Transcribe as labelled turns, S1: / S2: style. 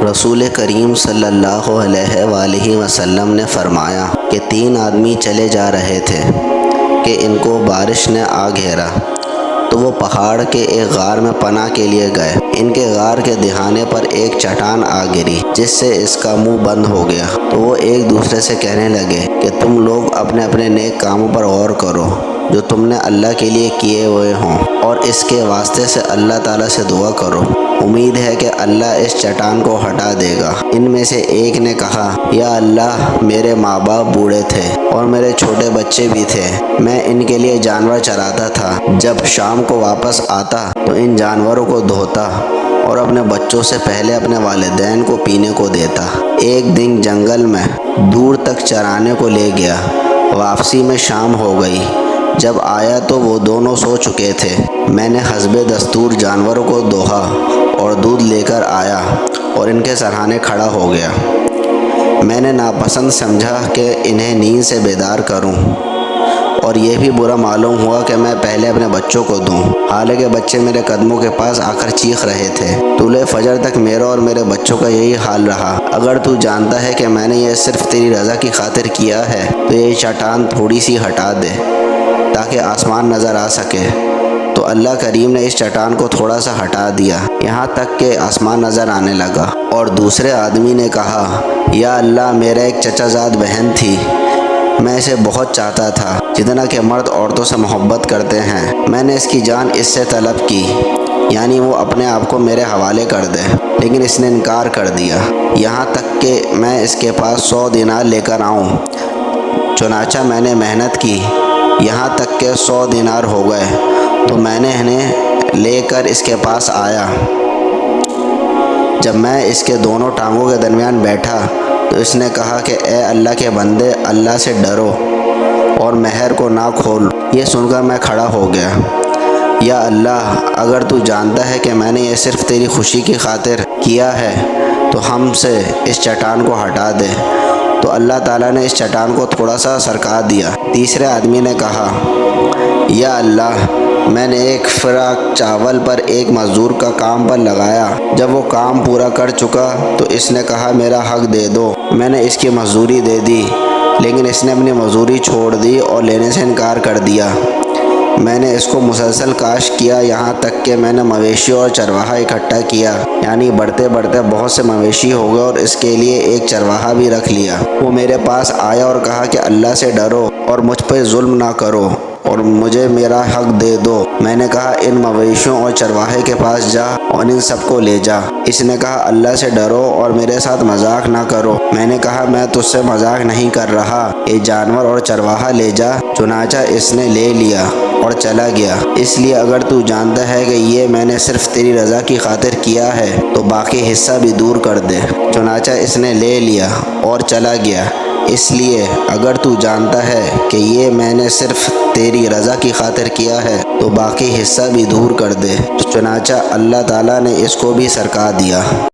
S1: رسول کریم صلی اللہ علیہ وآلہ وسلم نے فرمایا کہ 3 آدمی چلے جا رہے تھے کہ ان کو بارش نے آ گھیرا، تو وہ پہاڑ کے ایک غار میں پناہ کے لیے گئے۔ ان کے غار کے دہانے پر ایک چٹان آ گری جس سے اس کا منہ بند ہو گیا، تو وہ ایک دوسرے سے کہنے لگے کہ تم لوگ اپنے اپنے نیک کاموں پر غور کرو جو تم نے اللہ کے لیے کیے ہوئے ہوں، اور اس کے واسطے سے اللہ تعالیٰ سے دعا کرو، امید ہے کہ اللہ اس چٹان کو ہٹا دے گا۔ ان میں سے ایک نے کہا، یا اللہ، میرے ماں باپ بوڑھے تھے اور میرے چھوٹے بچے بھی تھے، میں ان کے لیے جانور چراتا تھا، جب شام کو واپس آتا تو ان جانوروں کو دھوتا اور اپنے بچوں سے پہلے اپنے والدین کو پینے کو دیتا۔ ایک دن جنگل میں دور تک چرانے کو لے گیا، واپسی میں شام ہو گئی، جب آیا تو وہ دونوں سو چکے تھے۔ میں نے حسب دستور جانوروں کو دوہا اور دودھ لے کر آیا اور ان کے سرہانے کھڑا ہو گیا۔ میں نے ناپسند سمجھا کہ انہیں نیند سے بیدار کروں، اور یہ بھی برا معلوم ہوا کہ میں پہلے اپنے بچوں کو دوں، حالانکہ بچے میرے قدموں کے پاس آ کر چیخ رہے تھے۔ طلوع فجر تک میرا اور میرے بچوں کا یہی حال رہا۔ اگر تو جانتا ہے کہ میں نے یہ صرف تیری رضا کی خاطر کیا ہے تو یہ چٹان تھوڑی سی ہٹا دے تاکہ آسمان نظر آ سکے۔ تو اللہ کریم نے اس چٹان کو تھوڑا سا ہٹا دیا، یہاں تک کہ آسمان نظر آنے لگا۔ اور دوسرے آدمی نے کہا، یا اللہ، میرا ایک چچا زاد بہن تھی، میں اسے بہت چاہتا تھا جتنا کہ مرد عورتوں سے محبت کرتے ہیں۔ میں نے اس کی جان اس سے طلب کی، یعنی وہ اپنے آپ کو میرے حوالے کر دے، لیکن اس نے انکار کر دیا، یہاں تک کہ میں اس کے پاس 100 دینار لے کر آؤں۔ چنانچہ میں نے محنت کی، یہاں تک کہ 100 دینار ہو گئے، تو میں نے انہیں لے کر اس کے پاس آیا۔ جب میں اس کے دونوں ٹانگوں کے درمیان بیٹھا تو اس نے کہا کہ اے اللہ کے بندے، اللہ سے ڈرو اور مہر کو نہ کھولو۔ یہ سن کر میں کھڑا ہو گیا۔ یا اللہ، اگر تو جانتا ہے کہ میں نے یہ صرف تیری خوشی کی خاطر کیا ہے تو ہم سے اس چٹان کو ہٹا دے۔ تو اللہ تعالیٰ نے اس چٹان کو تھوڑا سا سرکا دیا۔ تیسرے آدمی نے کہا، یا اللہ، میں نے ایک فراق چاول پر ایک مزدور کا کام پر لگایا، جب وہ کام پورا کر چکا تو اس نے کہا میرا حق دے دو۔ میں نے اس کی مزدوری دے دی، لیکن اس نے اپنی مزدوری چھوڑ دی اور لینے سے انکار کر دیا۔ میں نے اس کو مسلسل کاشت کیا، یہاں تک کہ میں نے مویشی اور چرواہا اکٹھا کیا، یعنی بڑھتے بڑھتے بہت سے مویشی ہو گئے اور اس کے لیے ایک چرواہا بھی رکھ لیا۔ وہ میرے پاس آیا اور کہا کہ اللہ سے ڈرو اور مجھ پہ ظلم نہ کرو اور مجھے میرا حق دے دو۔ میں نے کہا ان مویشیوں اور چرواہے کے پاس جا اور ان سب کو لے جا۔ اس نے کہا اللہ سے ڈرو اور میرے ساتھ مذاق نہ کرو۔ میں نے کہا میں تجھ سے مذاق نہیں کر رہا، یہ جانور اور چرواہا لے جا۔ چنانچہ اس نے لے لیا اور چلا گیا۔ اس لیے اگر تو جانتا ہے کہ یہ میں نے صرف تیری رضا کی خاطر کیا ہے تو باقی حصہ بھی دور کر دے۔ چنانچہ اس نے لے لیا اور چلا گیا۔ اس لیے اگر تو جانتا ہے کہ یہ میں نے صرف تیری رضا کی خاطر کیا ہے تو باقی حصہ بھی دور کر دے۔ چنانچہ اللہ تعالیٰ نے اس کو بھی سرکا دیا۔